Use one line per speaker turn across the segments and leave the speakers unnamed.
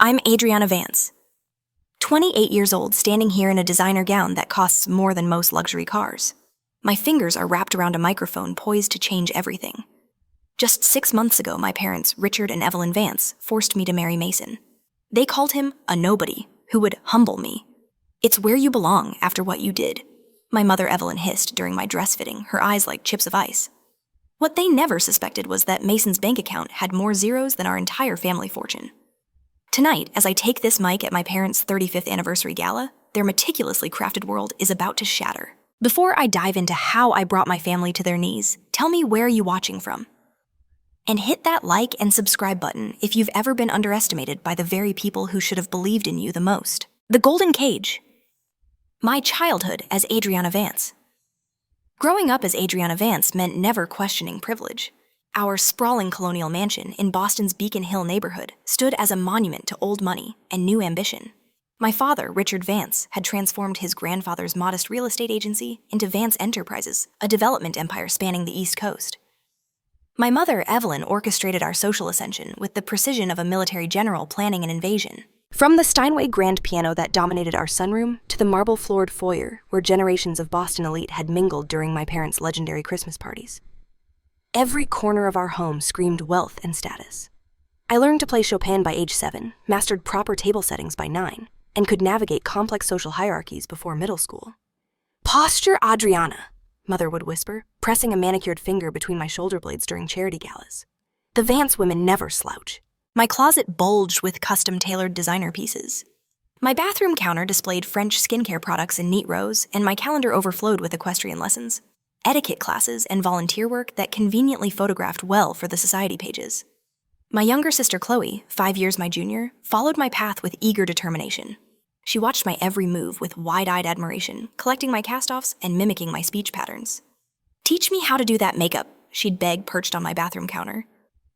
I'm Adriana Vance, 28 years old, standing here in a designer gown that costs more than most luxury cars. My fingers are wrapped around a microphone poised to change everything. Just 6 months ago, my parents, Richard and Evelyn Vance, forced me to marry Mason. They called him a nobody who would humble me. "It's where you belong after what you did," my mother Evelyn hissed during my dress fitting, her eyes like chips of ice. What they never suspected was that Mason's bank account had more zeros than our entire family fortune. Tonight, as I take this mic at my parents' 35th anniversary gala, their meticulously crafted world is about to shatter. Before I dive into how I brought my family to their knees, tell me, where are you watching from? And hit that like and subscribe button if you've ever been underestimated by the very people who should have believed in you the most. The Golden Cage. My childhood as Adriana Vance. Growing up as Adriana Vance meant never questioning privilege. Our sprawling colonial mansion in Boston's Beacon Hill neighborhood stood as a monument to old money and new ambition. My father, Richard Vance, had transformed his grandfather's modest real estate agency into Vance Enterprises, a development empire spanning the East Coast. My mother, Evelyn, orchestrated our social ascension with the precision of a military general planning an invasion. From the Steinway grand piano that dominated our sunroom to the marble-floored foyer where generations of Boston elite had mingled during my parents' legendary Christmas parties. Every corner of our home screamed wealth and status. I learned to play Chopin by age 7, mastered proper table settings by 9, and could navigate complex social hierarchies before middle school. "Posture, Adriana," Mother would whisper, pressing a manicured finger between my shoulder blades during charity galas. The Vance women never slouch. My closet bulged with custom-tailored designer pieces. My bathroom counter displayed French skincare products in neat rows, and my calendar overflowed with equestrian lessons, etiquette classes, and volunteer work that conveniently photographed well for the society pages. My younger sister Chloe, 5 years my junior, followed my path with eager determination. She watched my every move with wide-eyed admiration, collecting my cast-offs and mimicking my speech patterns. "Teach me how to do that makeup," she'd beg, perched on my bathroom counter.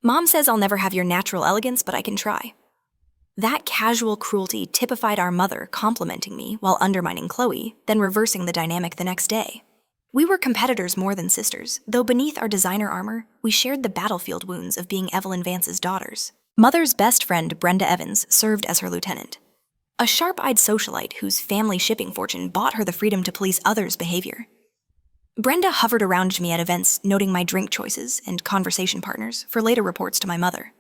"Mom says I'll never have your natural elegance, but I can try." That casual cruelty typified our mother complimenting me while undermining Chloe, then reversing the dynamic the next day. We were competitors more than sisters, though beneath our designer armor, we shared the battlefield wounds of being Evelyn Vance's daughters. Mother's best friend, Brenda Evans, served as her lieutenant. A sharp-eyed socialite whose family shipping fortune bought her the freedom to police others' behavior. Brenda hovered around me at events, noting my drink choices and conversation partners for later reports to my mother.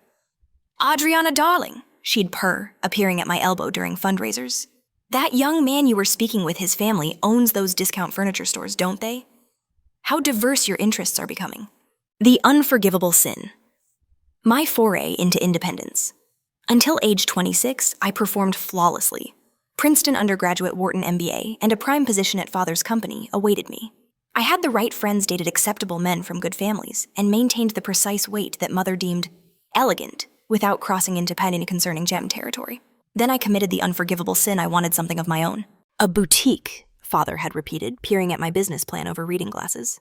"Adriana, darling," she'd purr, appearing at my elbow during fundraisers. "That young man you were speaking with, his family, owns those discount furniture stores, don't they? How diverse your interests are becoming." The unforgivable sin. My foray into independence. Until age 26, I performed flawlessly. Princeton undergraduate, Wharton MBA, and a prime position at father's company awaited me. I had the right friends, dated acceptable men from good families, and maintained the precise weight that mother deemed elegant without crossing into penny concerning gem territory. Then I committed the unforgivable sin. I wanted something of my own. "A boutique," father had repeated, peering at my business plan over reading glasses.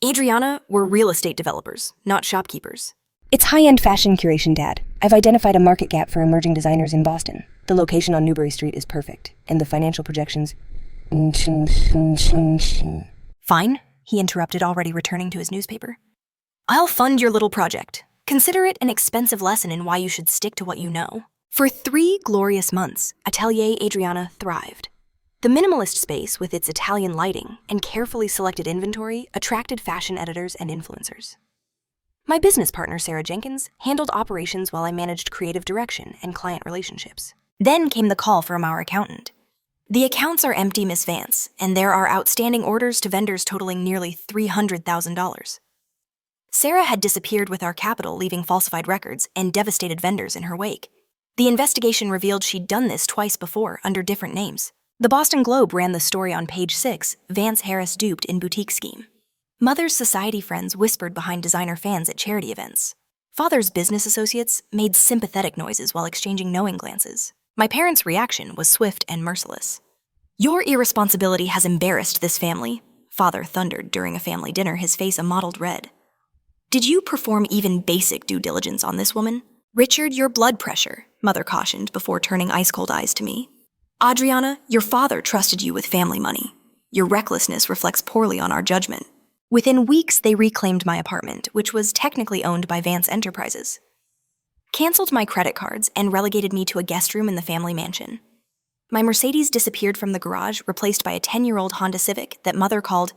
"Adriana, we're real estate developers, not shopkeepers."
"It's high-end fashion curation, Dad. I've identified a market gap for emerging designers in Boston. The location on Newbury Street is perfect, and the financial projections..."
"Fine," he interrupted, already returning to his newspaper. "I'll fund your little project. Consider it an expensive lesson in why you should stick to what you know." For 3 glorious months, Atelier Adriana thrived. The minimalist space, with its Italian lighting and carefully selected inventory, attracted fashion editors and influencers. My business partner, Sarah Jenkins, handled operations while I managed creative direction and client relationships. Then came the call from our accountant. "The accounts are empty, Miss Vance, and there are outstanding orders to vendors totaling nearly $300,000. Sarah had disappeared with our capital, leaving falsified records and devastated vendors in her wake. The investigation revealed she'd done this twice before, under different names. The Boston Globe ran the story on page 6, "Vance Harris duped in boutique scheme." Mother's society friends whispered behind designer fans at charity events. Father's business associates made sympathetic noises while exchanging knowing glances. My parents' reaction was swift and merciless. "Your irresponsibility has embarrassed this family," father thundered during a family dinner, his face a mottled red. "Did you perform even basic due diligence on this woman? Richard, your blood pressure," mother cautioned before turning ice-cold eyes to me. "Adriana, your father trusted you with family money. Your recklessness reflects poorly on our judgment." Within weeks, they reclaimed my apartment, which was technically owned by Vance Enterprises. canceled my credit cards, and relegated me to a guest room in the family mansion. My Mercedes disappeared from the garage, replaced by a 10-year-old Honda Civic that Mother called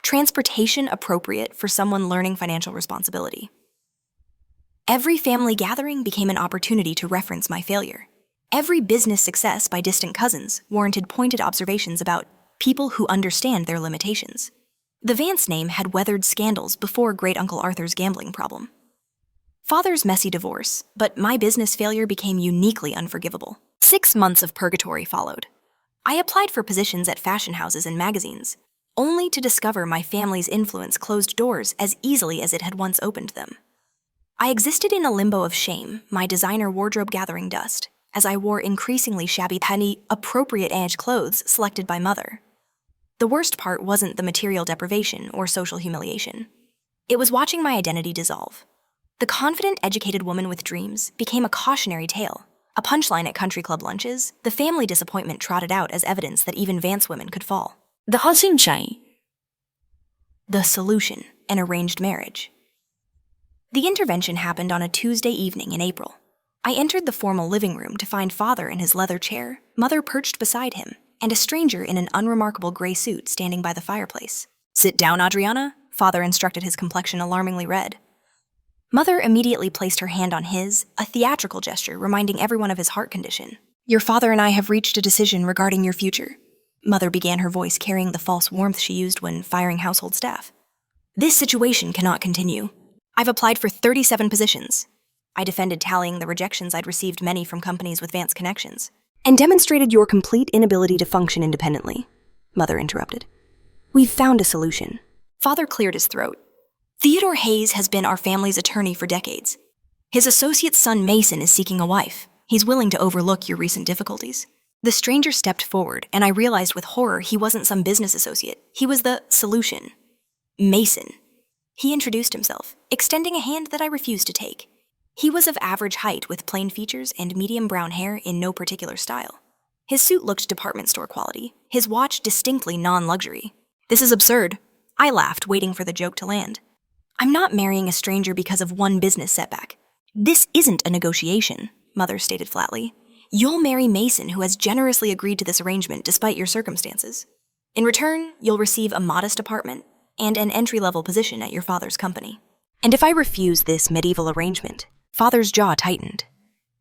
transportation appropriate for someone learning financial responsibility. Every family gathering became an opportunity to reference my failure. Every business success by distant cousins warranted pointed observations about people who understand their limitations. The Vance name had weathered scandals before Great Uncle Arthur's gambling problem. Father's messy divorce, but my business failure became uniquely unforgivable. 6 months of purgatory followed. I applied for positions at fashion houses and magazines, only to discover my family's influence closed doors as easily as it had once opened them. I existed in a limbo of shame, my designer wardrobe gathering dust, as I wore increasingly shabby, penny, appropriate age clothes selected by Mother. The worst part wasn't the material deprivation or social humiliation. It was watching my identity dissolve. The confident, educated woman with dreams became a cautionary tale, a punchline at country club lunches, the family disappointment trotted out as evidence that even Vance women could fall.
The
solution, an arranged marriage. The intervention happened on a Tuesday evening in April. I entered the formal living room to find Father in his leather chair, Mother perched beside him, and a stranger in an unremarkable gray suit standing by the fireplace. "Sit down, Adriana," Father instructed, his complexion alarmingly red. Mother immediately placed her hand on his, a theatrical gesture reminding everyone of his heart condition. "Your father and I have reached a decision regarding your future," Mother began, her voice carrying the false warmth she used when firing household staff. "This situation cannot continue. I've applied for 37 positions." I defended, tallying the rejections I'd received, many from companies with Vance connections.
"And demonstrated your complete inability to function independently," Mother interrupted. "We've found a solution."
Father cleared his throat. "Theodore Hayes has been our family's attorney for decades. His associate's son Mason is seeking a wife. He's willing to overlook your recent difficulties." The stranger stepped forward, and I realized with horror he wasn't some business associate. He was the solution. Mason. He introduced himself, extending a hand that I refused to take. He was of average height with plain features and medium brown hair in no particular style. His suit looked department store quality, his watch distinctly non-luxury. "This is absurd." I laughed, waiting for the joke to land. "I'm not marrying a stranger because of one business setback. This isn't a negotiation," Mother stated flatly. "You'll marry Mason, who has generously agreed to this arrangement despite your circumstances. In return, you'll receive a modest apartment and an entry-level position at your father's company."
"And if I refuse this medieval arrangement?"
Father's jaw tightened.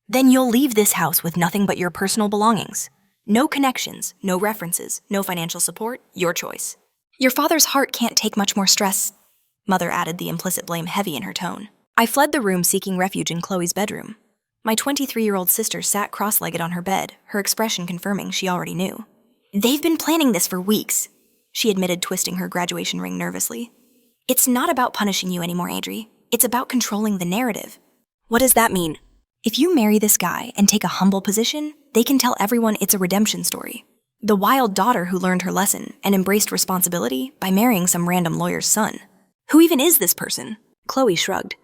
"Then you'll leave this house with nothing but your personal belongings. No connections, no references, no financial support, your choice. Your father's heart can't take much more stress," Mother added, the implicit blame heavy in her tone. I fled the room, seeking refuge in Chloe's bedroom. My 23-year-old sister sat cross-legged on her bed, her expression confirming she already knew. "They've been planning this for weeks," she admitted, twisting her graduation ring nervously. "It's not about punishing you anymore, Adri. It's about controlling the narrative." "What does that mean?" "If you marry this guy and take a humble position, they can tell everyone it's a redemption story. The wild daughter who learned her lesson and embraced responsibility by marrying some random lawyer's son. Who even is this person?" Chloe shrugged.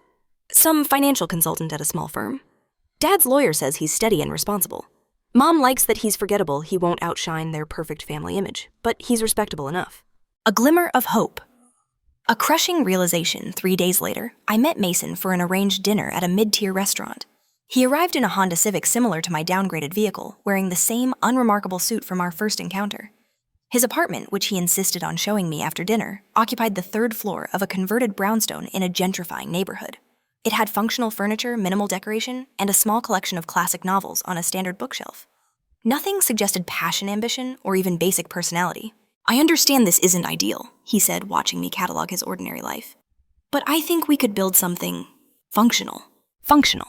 "Some financial consultant at a small firm. Dad's lawyer says he's steady and responsible. Mom likes that he's forgettable, he won't outshine their perfect family image, but he's respectable enough." A glimmer of hope. A crushing realization 3 days later, I met Mason for an arranged dinner at a mid-tier restaurant. He arrived in a Honda Civic similar to my downgraded vehicle, wearing the same unremarkable suit from our first encounter. His apartment, which he insisted on showing me after dinner, occupied the 3rd floor of a converted brownstone in a gentrifying neighborhood. It had functional furniture, minimal decoration, and a small collection of classic novels on a standard bookshelf. Nothing suggested passion, ambition, or even basic personality. "I understand this isn't ideal," he said, watching me catalog his ordinary life. "But I think we could build something functional."
"Functional,"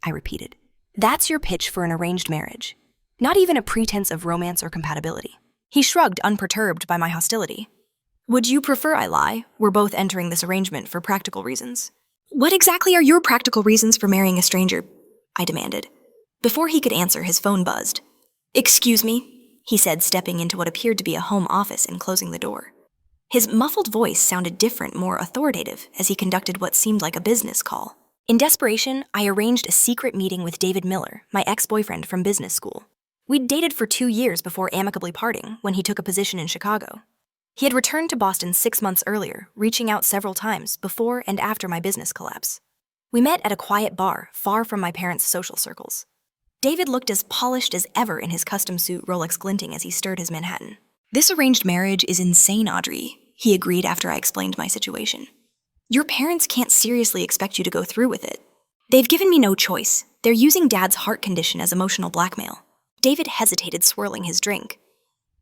I repeated. "That's your pitch for an arranged marriage. Not even a pretense of romance or compatibility."
He shrugged, unperturbed by my hostility. "Would you prefer I lie? We're both entering this arrangement for practical reasons." "What exactly are your practical reasons for marrying a stranger?" I demanded. Before he could answer, his phone buzzed. "Excuse me," he said, stepping into what appeared to be a home office and closing the door. His muffled voice sounded different, more authoritative, as he conducted what seemed like a business call. In desperation, I arranged a secret meeting with David Miller, my ex-boyfriend from business school. We'd dated for 2 years before amicably parting when he took a position in Chicago. He had returned to Boston 6 months earlier, reaching out several times before and after my business collapse. We met at a quiet bar, far from my parents' social circles. David looked as polished as ever in his custom suit, Rolex glinting as he stirred his Manhattan. "This arranged marriage is insane, Audrey," he agreed after I explained my situation. "Your parents can't seriously expect you to go through with it. They've given me no choice. They're using Dad's heart condition as emotional blackmail." David hesitated, swirling his drink.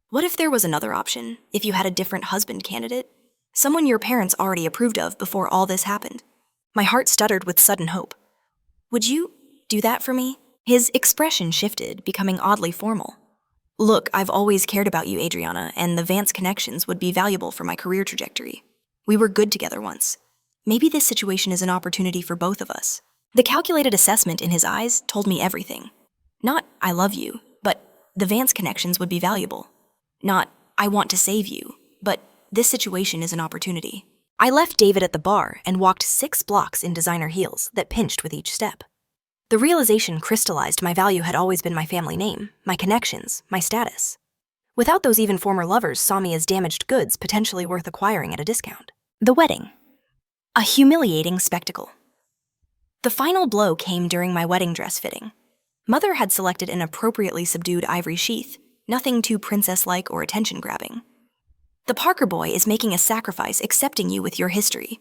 "What if there was another option? If you had a different husband candidate? Someone your parents already approved of before all this happened?" My heart stuttered with sudden hope. "Would you do that for me?" His expression shifted, becoming oddly formal. "Look, I've always cared about you, Adriana, and the Vance connections would be valuable for my career trajectory. We were good together once. Maybe this situation is an opportunity for both of us." The calculated assessment in his eyes told me everything. Not, "I love you," but "the Vance connections would be valuable." Not, "I want to save you," but "this situation is an opportunity." I left David at the bar and walked 6 blocks in designer heels that pinched with each step. The realization crystallized my value had always been my family name, my connections, my status. Without those, even former lovers saw me as damaged goods potentially worth acquiring at a discount. The wedding. A humiliating spectacle. The final blow came during my wedding dress fitting. Mother had selected an appropriately subdued ivory sheath, nothing too princess-like or attention-grabbing. "The Parker boy is making a sacrifice accepting you with your history,"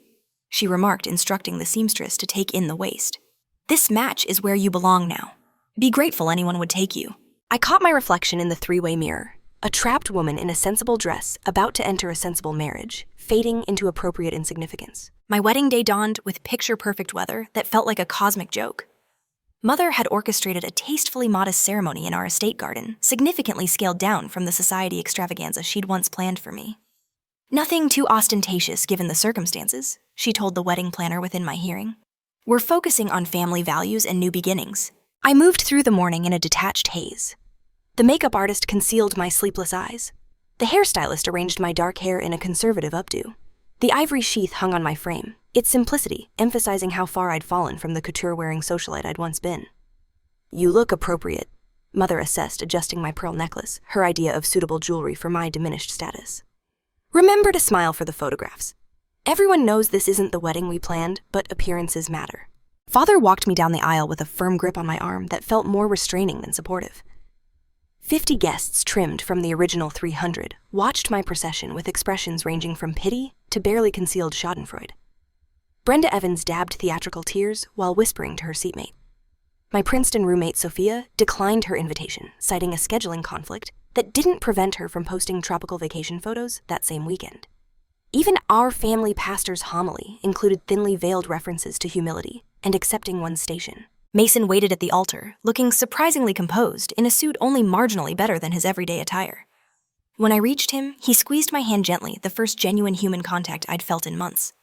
she remarked, instructing the seamstress to take in the waist. "This match is where you belong now. Be grateful anyone would take you." I caught my reflection in the 3-way mirror, a trapped woman in a sensible dress about to enter a sensible marriage, fading into appropriate insignificance. My wedding day dawned with picture-perfect weather that felt like a cosmic joke. Mother had orchestrated a tastefully modest ceremony in our estate garden, significantly scaled down from the society extravaganza she'd once planned for me. "Nothing too ostentatious given the circumstances," she told the wedding planner within my hearing. "We're focusing on family values and new beginnings." I moved through the morning in a detached haze. The makeup artist concealed my sleepless eyes. The hairstylist arranged my dark hair in a conservative updo. The ivory sheath hung on my frame, its simplicity emphasizing how far I'd fallen from the couture-wearing socialite I'd once been. "You look appropriate," Mother assessed, adjusting my pearl necklace, her idea of suitable jewelry for my diminished status. "Remember to smile for the photographs. Everyone knows this isn't the wedding we planned, but appearances matter." Father walked me down the aisle with a firm grip on my arm that felt more restraining than supportive. 50 guests, trimmed from the original 300, watched my procession with expressions ranging from pity to barely concealed schadenfreude. Brenda Evans dabbed theatrical tears while whispering to her seatmate. My Princeton roommate Sophia declined her invitation, citing a scheduling conflict that didn't prevent her from posting tropical vacation photos that same weekend. Even our family pastor's homily included thinly veiled references to humility and accepting one's station. Mason waited at the altar, looking surprisingly composed in a suit only marginally better than his everyday attire. When I reached him, he squeezed my hand gently, the first genuine human contact I'd felt in months.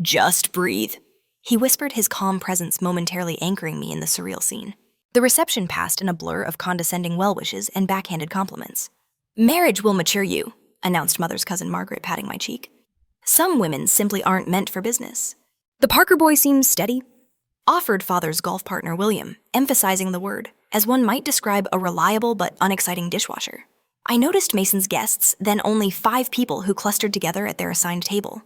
"Just breathe," he whispered, his calm presence momentarily anchoring me in the surreal scene. The reception passed in a blur of condescending well-wishes and backhanded compliments. "Marriage will mature you," announced Mother's cousin Margaret, patting my cheek. "Some women simply aren't meant for business. The Parker boy seems steady," offered Father's golf partner William, emphasizing the word, as one might describe a reliable but unexciting dishwasher. I noticed Mason's guests, then only 5 people who clustered together at their assigned table.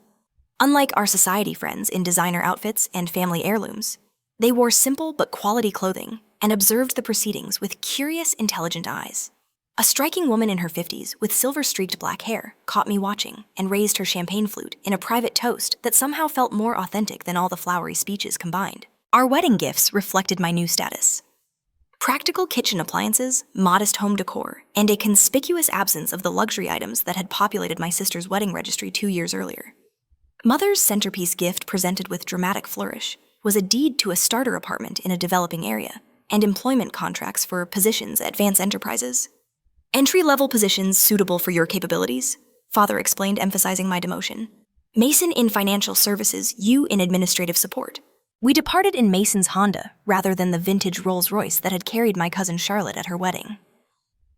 Unlike our society friends in designer outfits and family heirlooms, they wore simple but quality clothing and observed the proceedings with curious, intelligent eyes. A striking woman in her 50s with silver-streaked black hair caught me watching and raised her champagne flute in a private toast that somehow felt more authentic than all the flowery speeches combined. Our wedding gifts reflected my new status. Practical kitchen appliances, modest home decor, and a conspicuous absence of the luxury items that had populated my sister's wedding registry 2 years earlier. Mother's centerpiece gift, presented with dramatic flourish, was a deed to a starter apartment in a developing area and employment contracts for positions at Vance Enterprises. "Entry-level positions suitable for your capabilities," Father explained, emphasizing my demotion. "Mason in financial services, you in administrative support." We departed in Mason's Honda rather than the vintage Rolls-Royce that had carried my cousin Charlotte at her wedding.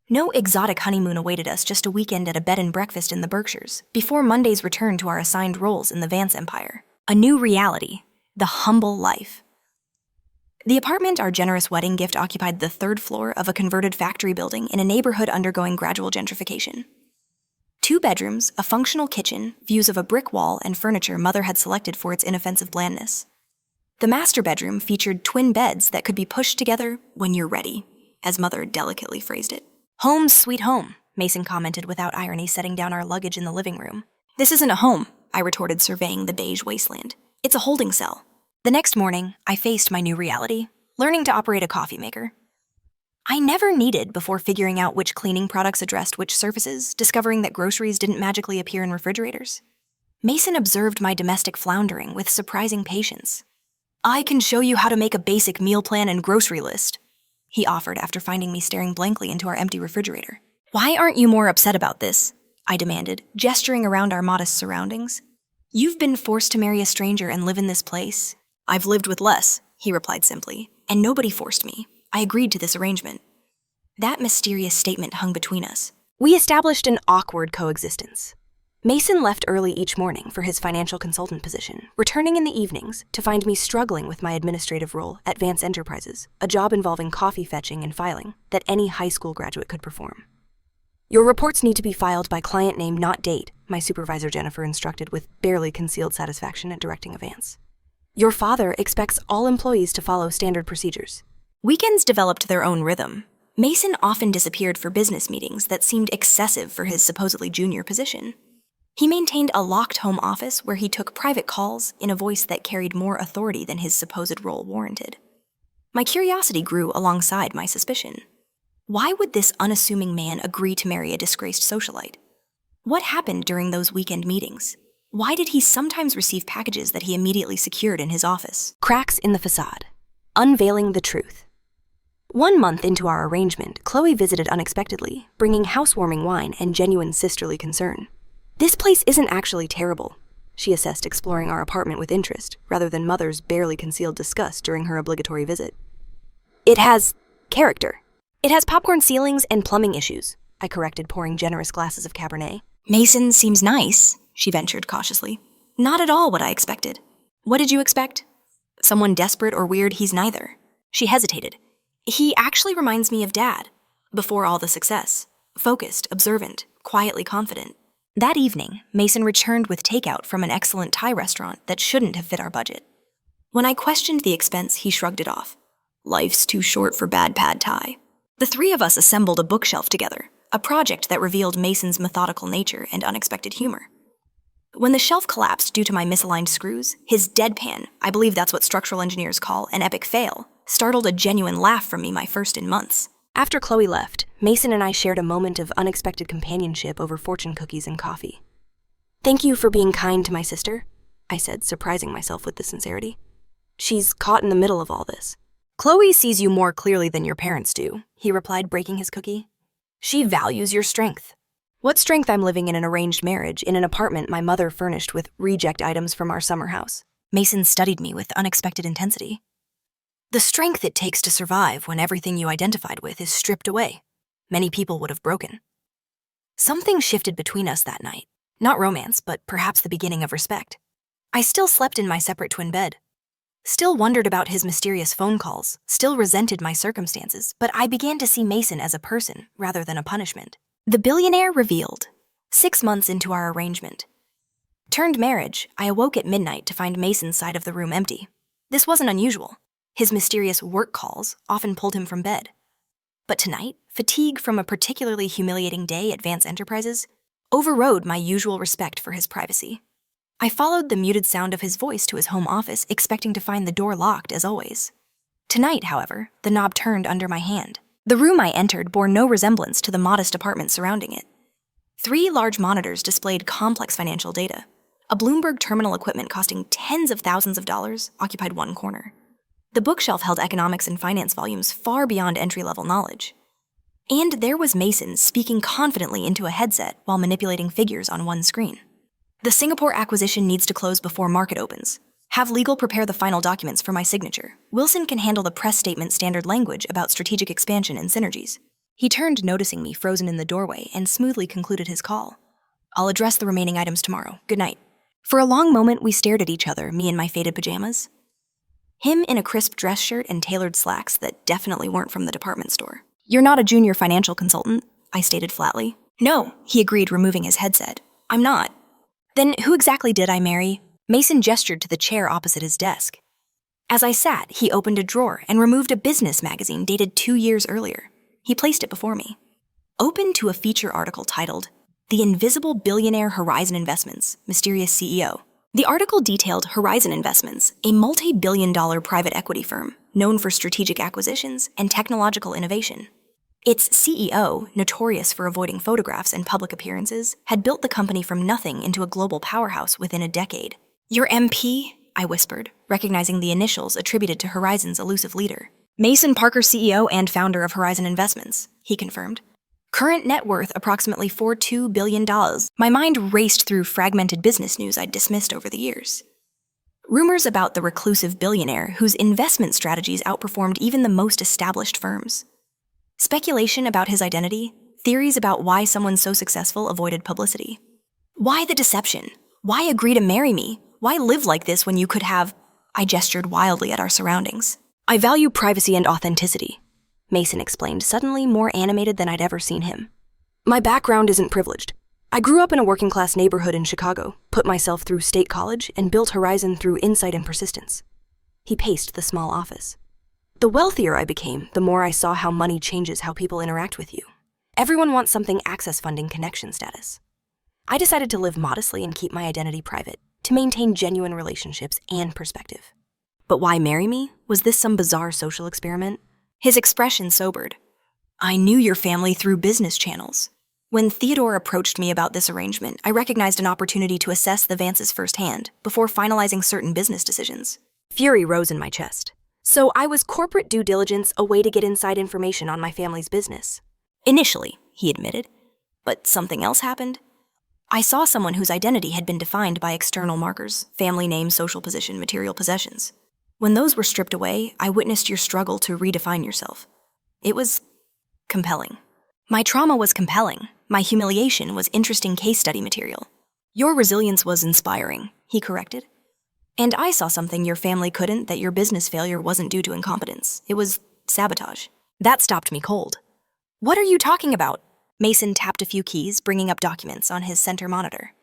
No exotic honeymoon awaited us, just a weekend at a bed and breakfast in the Berkshires before Monday's return to our assigned roles in the Vance empire. A new reality, the humble life. The apartment our generous wedding gift occupied the 3rd floor of a converted factory building in a neighborhood undergoing gradual gentrification. 2 bedrooms, a functional kitchen, views of a brick wall, and furniture Mother had selected for its inoffensive blandness. The master bedroom featured twin beds that could be pushed together when you're ready, as Mother delicately phrased it. "Home sweet home," Mason commented without irony, setting down our luggage in the living room. "This isn't a home," I retorted, surveying the beige wasteland. "It's a holding cell." The next morning, I faced my new reality, learning to operate a coffee maker. I never kneaded before figuring out which cleaning products addressed which surfaces, discovering that groceries didn't magically appear in refrigerators. Mason observed my domestic floundering with surprising patience. "I can show you how to make a basic meal plan and grocery list," he offered after finding me staring blankly into our empty refrigerator. "Why aren't you more upset about this?" I demanded, gesturing around our modest surroundings. "You've been forced to marry a stranger and live in this place." "I've lived with less," he replied simply, "and nobody forced me. I agreed to this arrangement." That mysterious statement hung between us. We established an awkward coexistence. Mason left early each morning for his financial consultant position, returning in the evenings to find me struggling with my administrative role at Vance Enterprises, a job involving coffee fetching and filing that any high school graduate could perform. "Your reports need to be filed by client name, not date," my supervisor Jennifer instructed with barely concealed satisfaction at directing a Vance. "Your father expects all employees to follow standard procedures." Weekends developed their own rhythm. Mason often disappeared for business meetings that seemed excessive for his supposedly junior position. He maintained a locked home office where he took private calls in a voice that carried more authority than his supposed role warranted. My curiosity grew alongside my suspicion. Why would this unassuming man agree to marry a disgraced socialite? What happened during those weekend meetings? Why did he sometimes receive packages that he immediately secured in his office? Cracks in the facade. Unveiling the truth. 1 month into our arrangement, Chloe visited unexpectedly, bringing housewarming wine and genuine sisterly concern. "This place isn't actually terrible," she assessed, exploring our apartment with interest, rather than Mother's barely concealed disgust during her obligatory visit. "It has character. It has popcorn ceilings and plumbing issues," I corrected, pouring generous glasses of Cabernet. "Mason seems nice," she ventured cautiously. "Not at all what I expected." "What did you expect?" "Someone desperate or weird. He's neither." She hesitated. "He actually reminds me of Dad, before all the success. Focused, observant, quietly confident." That evening, Mason returned with takeout from an excellent Thai restaurant that shouldn't have fit our budget. When I questioned the expense, he shrugged it off. "Life's too short for bad pad Thai." The three of us assembled a bookshelf together, a project that revealed Mason's methodical nature and unexpected humor. When the shelf collapsed due to my misaligned screws, his deadpan, I believe that's what structural engineers call an epic fail, startled a genuine laugh from me, my first in months. After Chloe left, Mason and I shared a moment of unexpected companionship over fortune cookies and coffee. "Thank you for being kind to my sister," I said, surprising myself with the sincerity. "She's caught in the middle of all this." "Chloe sees you more clearly than your parents do," he replied, breaking his cookie. "She values your strength." What strength I'm living in an arranged marriage in an apartment my mother furnished with reject items from our summer house. Mason studied me with unexpected intensity. "The strength it takes to survive when everything you identified with is stripped away. Many people would have broken." Something shifted between us that night. Not romance, but perhaps the beginning of respect. I still slept in my separate twin bed. Still wondered about his mysterious phone calls, still resented my circumstances, but I began to see Mason as a person rather than a punishment. The billionaire revealed. 6 months into our arrangement. Turned marriage, I awoke at midnight to find Mason's side of the room empty. This wasn't unusual. His mysterious work calls often pulled him from bed. But tonight, fatigue from a particularly humiliating day at Vance Enterprises overrode my usual respect for his privacy. I followed the muted sound of his voice to his home office, expecting to find the door locked as always. Tonight, however, the knob turned under my hand. The room I entered bore no resemblance to the modest apartment surrounding it. 3 large monitors displayed complex financial data. A Bloomberg terminal equipment costing tens of thousands of dollars occupied one corner. The bookshelf held economics and finance volumes far beyond entry-level knowledge. And there was Mason speaking confidently into a headset while manipulating figures on one screen. "The Singapore acquisition needs to close before market opens. Have legal prepare the final documents for my signature. Wilson can handle the press statement standard language about strategic expansion and synergies." He turned, noticing me frozen in the doorway, and smoothly concluded his call. "I'll address the remaining items tomorrow. Good night." For a long moment, we stared at each other, me in my faded pajamas. Him in a crisp dress shirt and tailored slacks that definitely weren't from the department store. "You're not a junior financial consultant," I stated flatly. "No," he agreed, removing his headset. "I'm not." "Then who exactly did I marry?" Mason gestured to the chair opposite his desk. As I sat, he opened a drawer and removed a business magazine dated 2 years earlier. He placed it before me. Open to a feature article titled, "The Invisible Billionaire Horizon Investments, Mysterious CEO." The article detailed Horizon Investments, a multi-billion-dollar private equity firm known for strategic acquisitions and technological innovation. Its CEO, notorious for avoiding photographs and public appearances, had built the company from nothing into a global powerhouse within a decade. "Your MP?" I whispered, recognizing the initials attributed to Horizon's elusive leader. "Mason Parker, CEO and founder of Horizon Investments," he confirmed. "Current net worth approximately $42 billion. My mind raced through fragmented business news I'd dismissed over the years. Rumors about the reclusive billionaire whose investment strategies outperformed even the most established firms. Speculation about his identity, theories about why someone so successful avoided publicity. Why the deception? Why agree to marry me? Why live like this when you could have... I gestured wildly at our surroundings. "I value privacy and authenticity," Mason explained, suddenly more animated than I'd ever seen him. "My background isn't privileged. I grew up in a working-class neighborhood in Chicago, put myself through state college, and built Horizon through insight and persistence." He paced the small office. "The wealthier I became, the more I saw how money changes how people interact with you. Everyone wants something access funding connection status. I decided to live modestly and keep my identity private, to maintain genuine relationships and perspective." "But why marry me? Was this some bizarre social experiment?" His expression sobered. "I knew your family through business channels. When Theodore approached me about this arrangement, I recognized an opportunity to assess the Vances firsthand before finalizing certain business decisions." Fury rose in my chest. "So I was corporate due diligence, a way to get inside information on my family's business." "Initially," he admitted. "But something else happened. I saw someone whose identity had been defined by external markers, family name, social position, material possessions. When those were stripped away, I witnessed your struggle to redefine yourself. It was compelling. My trauma was compelling. My humiliation was interesting case study material. Your resilience was inspiring," he corrected. "And I saw something your family couldn't, that your business failure wasn't due to incompetence. It was sabotage." That stopped me cold. "What are you talking about?" Mason tapped a few keys, bringing up documents on his center monitor.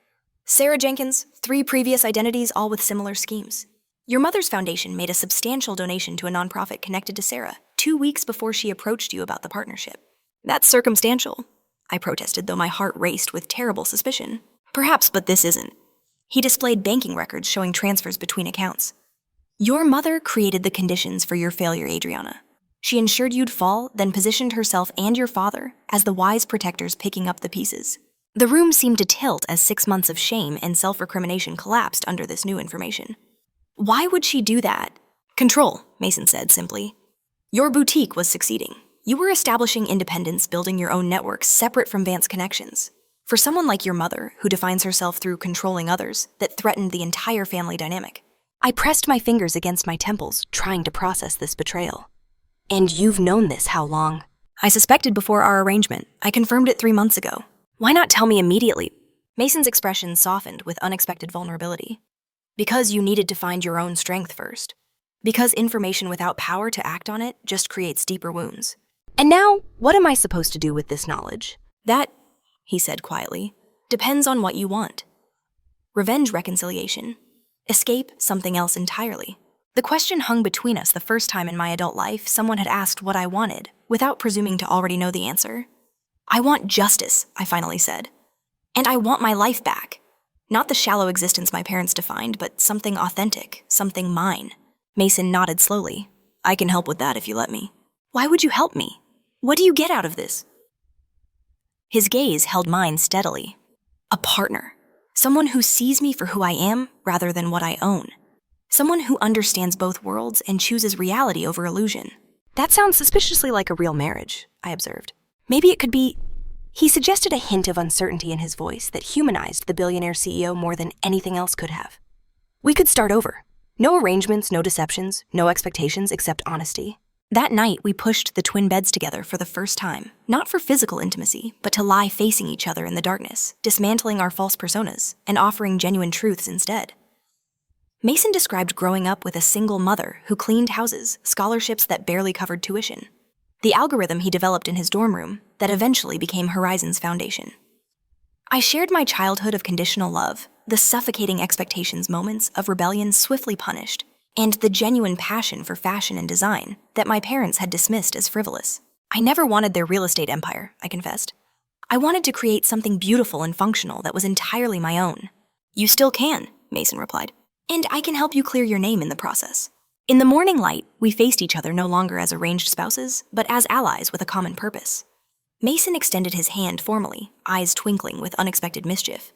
"Sarah Jenkins, 3 previous identities, all with similar schemes. Your mother's foundation made a substantial donation to a nonprofit connected to Sarah 2 weeks before she approached you about the partnership." "That's circumstantial," I protested, though my heart raced with terrible suspicion. "Perhaps, but this isn't." He displayed banking records showing transfers between accounts. "Your mother created the conditions for your failure, Adriana. She ensured you'd fall, then positioned herself and your father as the wise protectors picking up the pieces." The room seemed to tilt as 6 months of shame and self-recrimination collapsed under this new information. "Why would she do that?" "Control," Mason said simply. "Your boutique was succeeding. You were establishing independence, building your own network separate from Vance connections. For someone like your mother, who defines herself through controlling others, that threatened the entire family dynamic." I pressed my fingers against my temples, trying to process this betrayal. "And you've known this how long?" "I suspected before our arrangement. I confirmed it 3 months ago." "Why not tell me immediately?" Mason's expression softened with unexpected vulnerability. "Because you needed to find your own strength first. Because information without power to act on it just creates deeper wounds." "And now, what am I supposed to do with this knowledge?" "That," he said quietly, "depends on what you want. Revenge, reconciliation. Escape, something else entirely." The question hung between us the first time in my adult life someone had asked what I wanted, without presuming to already know the answer. "I want justice," I finally said. "And I want my life back. Not the shallow existence my parents defined, but something authentic, something mine." Mason nodded slowly. "I can help with that if you let me." "Why would you help me? What do you get out of this?" His gaze held mine steadily. "A partner. Someone who sees me for who I am rather than what I own. Someone who understands both worlds and chooses reality over illusion." "That sounds suspiciously like a real marriage," I observed. "Maybe it could be..." He suggested a hint of uncertainty in his voice that humanized the billionaire CEO more than anything else could have. "We could start over. No arrangements, no deceptions, no expectations except honesty." That night, we pushed the twin beds together for the first time, not for physical intimacy, but to lie facing each other in the darkness, dismantling our false personas, and offering genuine truths instead. Mason described growing up with a single mother who cleaned houses, scholarships that barely covered tuition. The algorithm he developed in his dorm room that eventually became Horizon's foundation. I shared my childhood of conditional love, the suffocating expectations moments of rebellion swiftly punished, and the genuine passion for fashion and design that my parents had dismissed as frivolous. I never wanted their real estate empire, I confessed. I wanted to create something beautiful and functional that was entirely my own. You still can, Mason replied, and I can help you clear your name in the process. In the morning light, we faced each other no longer as arranged spouses, but as allies with a common purpose. Mason extended his hand formally, eyes twinkling with unexpected mischief.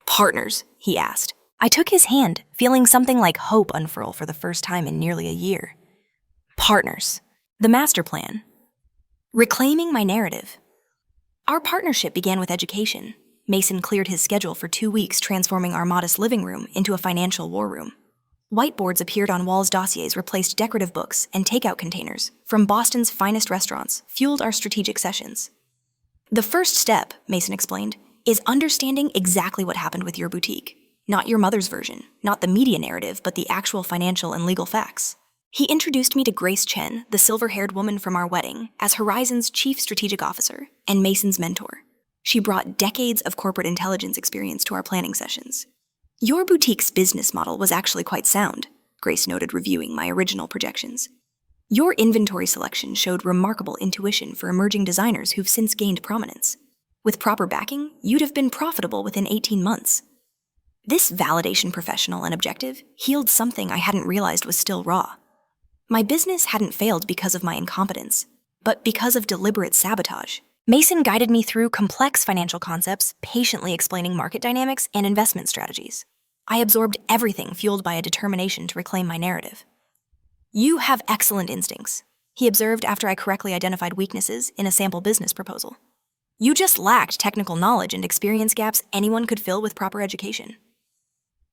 Partners, he asked. I took his hand, feeling something like hope unfurl for the first time in nearly a year. Partners. The master plan. Reclaiming my narrative. Our partnership began with education. Mason cleared his schedule for 2 weeks, transforming our modest living room into a financial war room. Whiteboards appeared on walls, dossiers replaced decorative books, and takeout containers from Boston's finest restaurants fueled our strategic sessions. The first step, Mason explained, is understanding exactly what happened with your boutique. Not your mother's version, not the media narrative, but the actual financial and legal facts. He introduced me to Grace Chen, the silver-haired woman from our wedding, as Horizon's chief strategic officer and Mason's mentor. She brought decades of corporate intelligence experience to our planning sessions. Your boutique's business model was actually quite sound, Grace noted, reviewing my original projections. Your inventory selection showed remarkable intuition for emerging designers who've since gained prominence. With proper backing, you'd have been profitable within 18 months. This validation professional and objective healed something I hadn't realized was still raw. My business hadn't failed because of my incompetence, but because of deliberate sabotage. Mason guided me through complex financial concepts, patiently explaining market dynamics and investment strategies. I absorbed everything, fueled by a determination to reclaim my narrative. You have excellent instincts, he observed after I correctly identified weaknesses in a sample business proposal. You just lacked technical knowledge and experience gaps anyone could fill with proper education.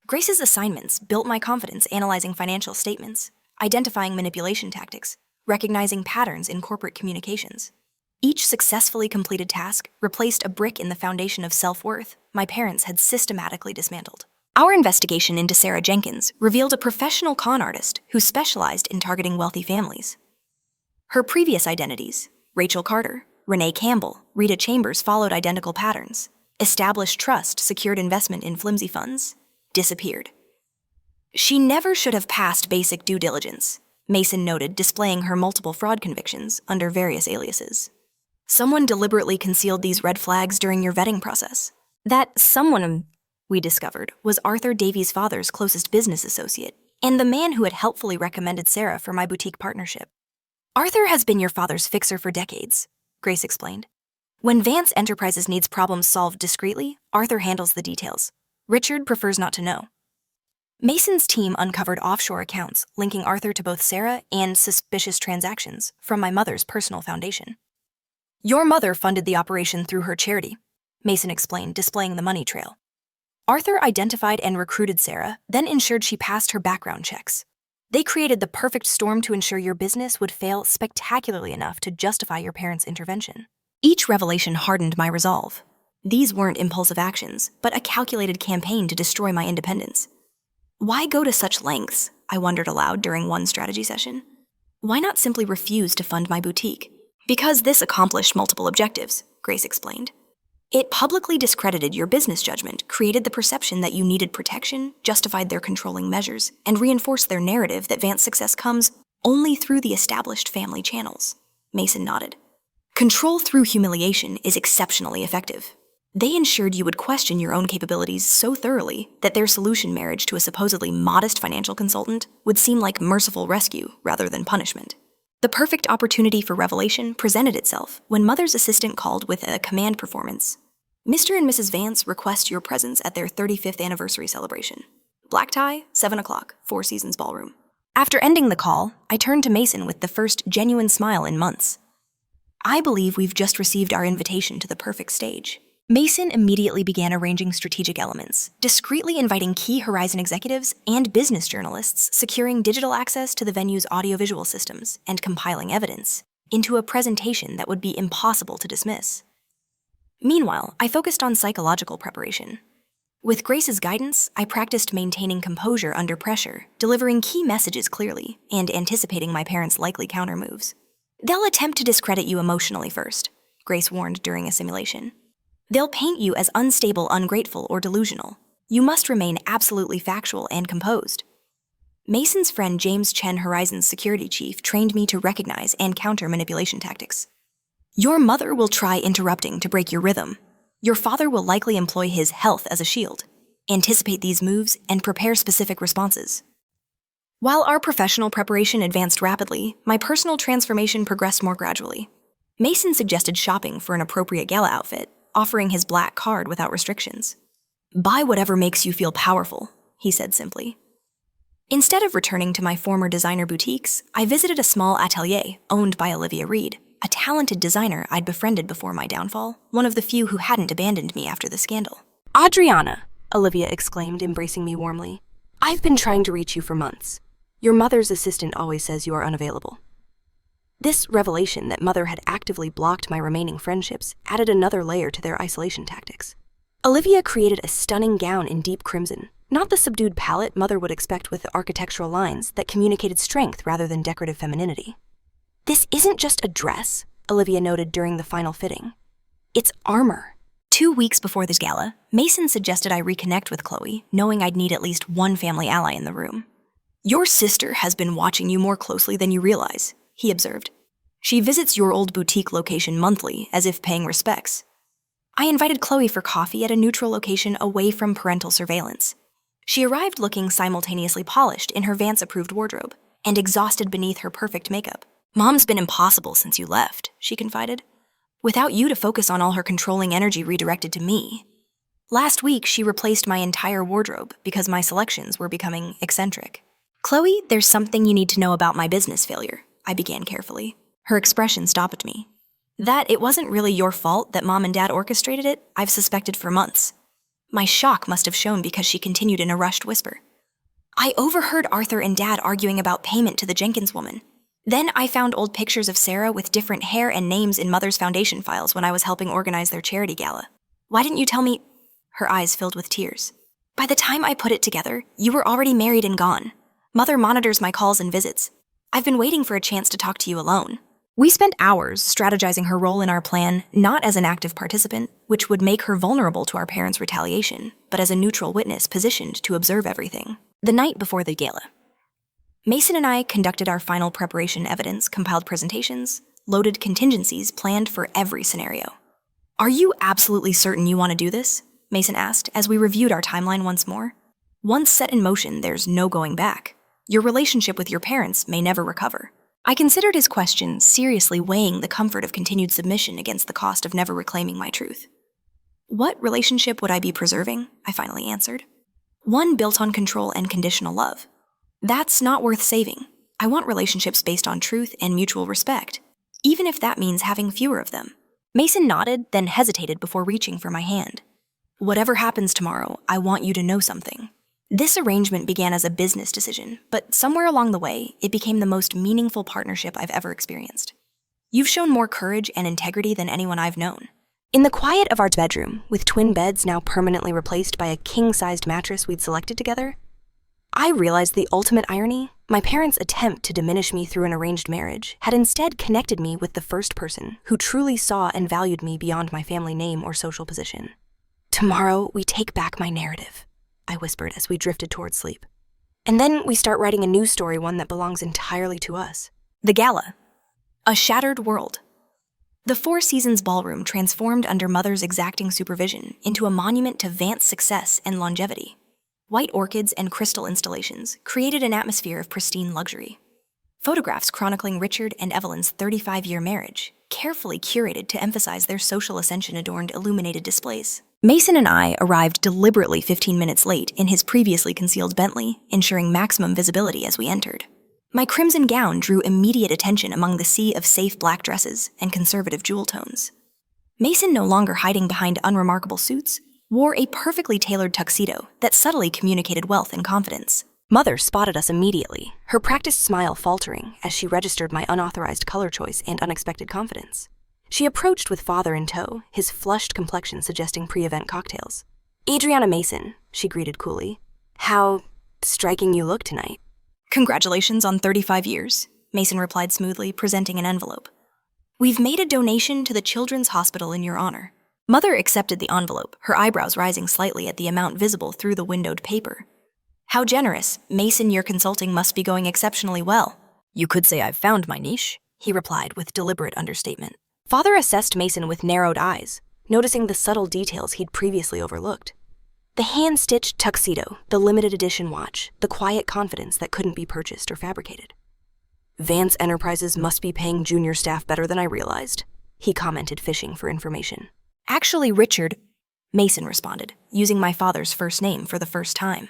Grace's assignments built my confidence analyzing financial statements, identifying manipulation tactics, recognizing patterns in corporate communications. Each successfully completed task replaced a brick in the foundation of self-worth my parents had systematically dismantled. Our investigation into Sarah Jenkins revealed a professional con artist who specialized in targeting wealthy families. Her previous identities, Rachel Carter, Renee Campbell, Rita Chambers, followed identical patterns. Established trust, secured investment in flimsy funds, disappeared. She never should have passed basic due diligence, Mason noted, displaying her multiple fraud convictions under various aliases. Someone deliberately concealed these red flags during your vetting process. That someone, we discovered, was Arthur Davies' father's closest business associate, and the man who had helpfully recommended Sarah for my boutique partnership. Arthur has been your father's fixer for decades, Grace explained. When Vance Enterprises needs problems solved discreetly, Arthur handles the details. Richard prefers not to know. Mason's team uncovered offshore accounts linking Arthur to both Sarah and suspicious transactions from my mother's personal foundation. Your mother funded the operation through her charity, Mason explained, displaying the money trail. Arthur identified and recruited Sarah, then ensured she passed her background checks. They created the perfect storm to ensure your business would fail spectacularly enough to justify your parents' intervention. Each revelation hardened my resolve. These weren't impulsive actions, but a calculated campaign to destroy my independence. Why go to such lengths? I wondered aloud during one strategy session. Why not simply refuse to fund my boutique? Because this accomplished multiple objectives, Grace explained. It publicly discredited your business judgment, created the perception that you needed protection, justified their controlling measures, and reinforced their narrative that Vance success comes only through the established family channels. Mason nodded. Control through humiliation is exceptionally effective. They ensured you would question your own capabilities so thoroughly that their solution marriage to a supposedly modest financial consultant would seem like merciful rescue rather than punishment. The perfect opportunity for revelation presented itself when Mother's assistant called with a command performance. Mr. and Mrs. Vance request your presence at their 35th anniversary celebration. Black tie, 7 o'clock, Four Seasons Ballroom. After ending the call, I turned to Mason with the first genuine smile in months. I believe we've just received our invitation to the perfect stage. Mason immediately began arranging strategic elements, discreetly inviting key Horizon executives and business journalists, securing digital access to the venue's audiovisual systems, and compiling evidence into a presentation that would be impossible to dismiss. Meanwhile, I focused on psychological preparation. With Grace's guidance, I practiced maintaining composure under pressure, delivering key messages clearly, and anticipating my parents' likely countermoves. They'll attempt to discredit you emotionally first, Grace warned during a simulation. They'll paint you as unstable, ungrateful, or delusional. You must remain absolutely factual and composed. Mason's friend James Chen, Horizon's security chief, trained me to recognize and counter manipulation tactics. Your mother will try interrupting to break your rhythm. Your father will likely employ his health as a shield. Anticipate these moves and prepare specific responses. While our professional preparation advanced rapidly, my personal transformation progressed more gradually. Mason suggested shopping for an appropriate gala outfit, offering his black card without restrictions. Buy whatever makes you feel powerful, he said simply. Instead of returning to my former designer boutiques, I visited a small atelier owned by Olivia Reed, a talented designer I'd befriended before my downfall, one of the few who hadn't abandoned me after the scandal.
Adriana, Olivia exclaimed, embracing me warmly. I've been trying to reach you for months. Your mother's assistant always says you are unavailable. This revelation that Mother had actively blocked my remaining friendships added another layer to their isolation tactics. Olivia created a stunning gown in deep crimson, not the subdued palette Mother would expect with architectural lines that communicated strength rather than decorative femininity. This isn't just a dress, Olivia noted during the final fitting. It's armor.
2 weeks before this gala, Mason suggested I reconnect with Chloe, knowing I'd need at least one family ally in the room. Your sister has been watching you more closely than you realize, he observed. She visits your old boutique location monthly, as if paying respects. I invited Chloe for coffee at a neutral location away from parental surveillance. She arrived looking simultaneously polished in her Vance-approved wardrobe and exhausted beneath her perfect makeup. Mom's been impossible since you left, she confided. Without you to focus on all her controlling energy redirected to me. Last week, she replaced my entire wardrobe because my selections were becoming eccentric. Chloe, there's something you need to know about my business failure, I began carefully. Her expression stopped me. That it wasn't really your fault that Mom and Dad orchestrated it, I've suspected for months. My shock must have shown because she continued in a rushed whisper. I overheard Arthur and Dad arguing about payment to the Jenkins woman. Then I found old pictures of Sarah with different hair and names in Mother's foundation files when I was helping organize their charity gala. Why didn't you tell me? Her eyes filled with tears. By the time I put it together, you were already married and gone. Mother monitors my calls and visits. I've been waiting for a chance to talk to you alone. We spent hours strategizing her role in our plan, not as an active participant, which would make her vulnerable to our parents' retaliation, but as a neutral witness positioned to observe everything. The night before the gala, Mason and I conducted our final preparation evidence, compiled presentations, loaded contingencies planned for every scenario. Are you absolutely certain you want to do this? Mason asked as we reviewed our timeline once more. Once set in motion, there's no going back. Your relationship with your parents may never recover. I considered his question, seriously weighing the comfort of continued submission against the cost of never reclaiming my truth. What relationship would I be preserving? I finally answered. One built on control and conditional love. That's not worth saving. I want relationships based on truth and mutual respect, even if that means having fewer of them. Mason nodded, then hesitated before reaching for my hand. Whatever happens tomorrow, I want you to know something. This arrangement began as a business decision, but somewhere along the way, it became the most meaningful partnership I've ever experienced. You've shown more courage and integrity than anyone I've known.
In the quiet of our bedroom, with twin beds now permanently replaced by a king-sized mattress we'd selected together, I realized the ultimate irony. My parents' attempt to diminish me through an arranged marriage had instead connected me with the first person who truly saw and valued me beyond my family name or social position. Tomorrow, we take back my narrative, I whispered as we drifted towards sleep. And then we start writing a new story, one that belongs entirely to us.
The gala. A shattered world. The Four Seasons ballroom transformed under Mother's exacting supervision into a monument to Vance's success and longevity. White orchids and crystal installations created an atmosphere of pristine luxury. Photographs chronicling Richard and Evelyn's 35-year marriage, carefully curated to emphasize their social ascension, adorned illuminated displays. Mason and I arrived deliberately 15 minutes late in his previously concealed Bentley, ensuring maximum visibility as we entered. My crimson gown drew immediate attention among the sea of safe black dresses and conservative jewel tones. Mason, no longer hiding behind unremarkable suits, wore a perfectly tailored tuxedo that subtly communicated wealth and confidence.
Mother spotted us immediately, her practiced smile faltering as she registered my unauthorized color choice and unexpected confidence. She approached with father in tow, his flushed complexion suggesting pre-event cocktails. Adriana Mason, she greeted coolly. How striking you look tonight.
Congratulations on 35 years, Mason replied smoothly, presenting an envelope. We've made a donation to the Children's Hospital in your honor. Mother accepted the envelope, her eyebrows rising slightly at the amount visible through the windowed paper. How generous. Mason, your consulting must be going exceptionally well.
You could say I've found my niche, he replied with deliberate understatement. Father assessed Mason with narrowed eyes, noticing the subtle details he'd previously overlooked. The hand-stitched tuxedo, the limited edition watch, the quiet confidence that couldn't be purchased or fabricated. Vance Enterprises must be paying junior staff better than I realized, he commented, fishing for information.
Actually, Richard, Mason responded, using my father's first name for the first time.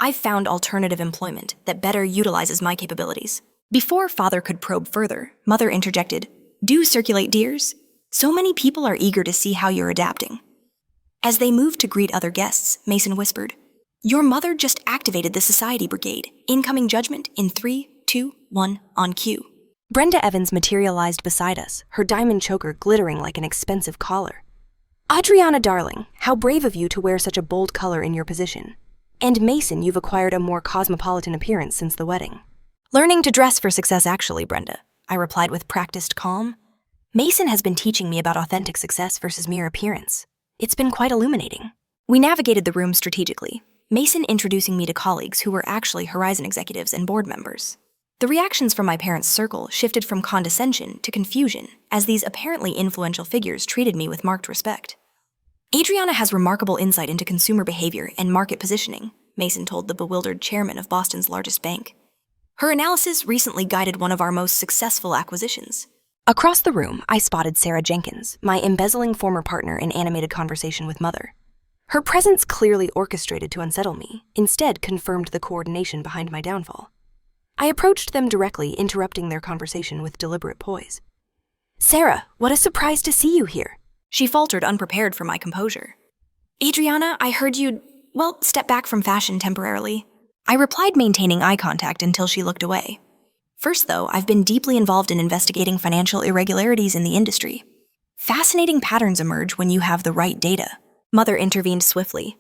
I've found alternative employment that better utilizes my capabilities. Before father could probe further, mother interjected, Do circulate, dears. So many people are eager to see how you're adapting. As they moved to greet other guests, Mason whispered, Your mother just activated the Society Brigade. Incoming judgment in 3, 2, 1, on cue.
Brenda Evans materialized beside us, her diamond choker glittering like an expensive collar. Adriana, darling, how brave of you to wear such a bold color in your position. And Mason, you've acquired a more cosmopolitan appearance since the wedding.
Learning to dress for success, actually, Brenda, I replied with practiced calm. Mason has been teaching me about authentic success versus mere appearance. It's been quite illuminating. We navigated the room strategically, Mason introducing me to colleagues who were actually Horizon executives and board members. The reactions from my parents' circle shifted from condescension to confusion as these apparently influential figures treated me with marked respect. Adriana has remarkable insight into consumer behavior and market positioning, Mason told the bewildered chairman of Boston's largest bank. Her analysis recently guided one of our most successful acquisitions.
Across the room, I spotted Sarah Jenkins, my embezzling former partner in animated conversation with Mother. Her presence clearly orchestrated to unsettle me, instead confirmed the coordination behind my downfall. I approached them directly, interrupting their conversation with deliberate poise. Sarah, what a surprise to see you here.
She faltered, unprepared for my composure. Adriana, I heard you'd, step back from fashion temporarily. I replied, maintaining eye contact until she looked away. First, though, I've been deeply involved in investigating financial irregularities in the industry. Fascinating patterns emerge when you have the right data. Mother intervened swiftly.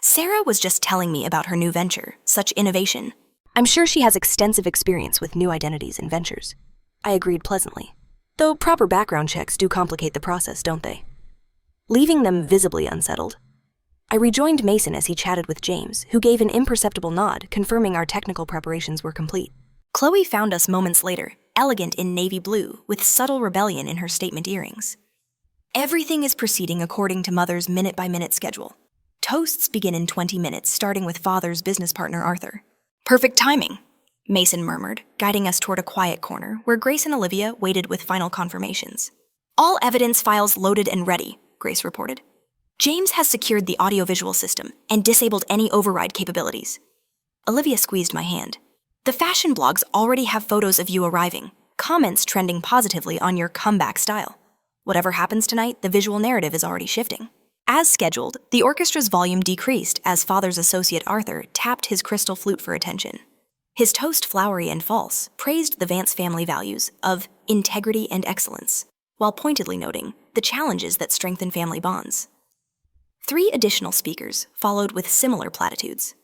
Sarah was just telling me about her new venture, such innovation.
I'm sure she has extensive experience with new identities and ventures. I agreed pleasantly. Though proper background checks do complicate the process, don't they? Leaving them visibly unsettled, I rejoined Mason as he chatted with James, who gave an imperceptible nod, confirming our technical preparations were complete.
Chloe found us moments later, elegant in navy blue, with subtle rebellion in her statement earrings. Everything is proceeding according to Mother's minute-by-minute schedule. Toasts begin in 20 minutes, starting with Father's business partner, Arthur. Perfect timing, Mason murmured, guiding us toward a quiet corner where Grace and Olivia waited with final confirmations. All evidence files loaded and ready, Grace reported. James has secured the audiovisual system and disabled any override capabilities. Olivia squeezed my hand. The fashion blogs already have photos of you arriving, comments trending positively on your comeback style. Whatever happens tonight, the visual narrative is already shifting. As scheduled, the orchestra's volume decreased as Father's associate Arthur tapped his crystal flute for attention. His toast, flowery and false, praised the Vance family values of integrity and excellence, while pointedly noting the challenges that strengthen family bonds. 3 additional speakers followed with similar platitudes,